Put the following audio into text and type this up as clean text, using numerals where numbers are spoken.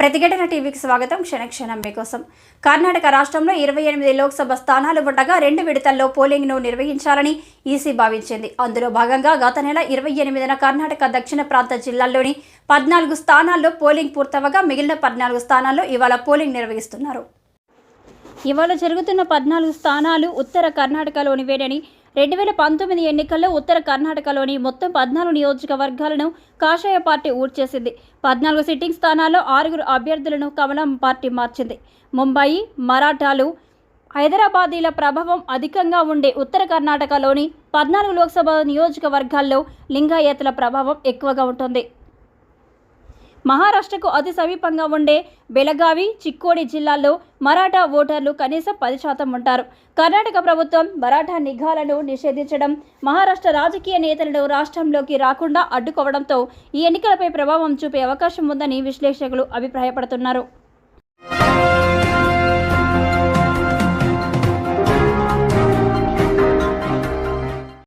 ప్రతిఘటన టీవీకి స్వాగతం. క్షణక్షణం మీకోసం. కర్ణాటక రాష్ట్రంలో 28 లోక్సభ స్థానాలు ఉండగా 2 విడతల్లో పోలింగ్ను నిర్వహించాలని ఈసీ భావించింది. అందులో భాగంగా గత నెల 28న కర్ణాటక దక్షిణ ప్రాంత జిల్లాల్లోని 14 స్థానాల్లో పోలింగ్ పూర్తవగా మిగిలిన 14 స్థానాల్లో ఇవాళ పోలింగ్ నిర్వహిస్తున్నారు. ఇవాళ జరుగుతున్న 14 స్థానాలు ఉత్తర కర్ణాటకలోనివేనని 2019 ఎన్నికల్లో ఉత్తర కర్ణాటకలోని మొత్తం 14 నియోజకవర్గాలను కాషాయ పార్టీ ఊడ్చేసింది. 14 సిట్టింగ్ స్థానాల్లో 6 అభ్యర్థులను కమలం పార్టీ మార్చింది. ముంబయి, మరాఠాలు, హైదరాబాదీల ప్రభావం అధికంగా ఉండే ఉత్తర కర్ణాటకలోని 14 లోక్సభ నియోజకవర్గాల్లో లింగాయతుల ప్రభావం ఎక్కువగా ఉంటుంది. మహారాష్ట్రకు అతి సమీపంగా ఉండే బెళగావి, చిక్కోడి జిల్లాల్లో మరాఠా ఓటర్లు కనీసం 10% ఉంటారు. కర్ణాటక ప్రభుత్వం మరాఠా నిఘాలను నిషేధించడం, మహారాష్ట్ర రాజకీయ నేతలను రాష్ట్రంలోకి రాకుండా అడ్డుకోవడంతో ఈ ఎన్నికలపై ప్రభావం చూపే అవకాశం ఉందని విశ్లేషకులు అభిప్రాయపడుతున్నారు.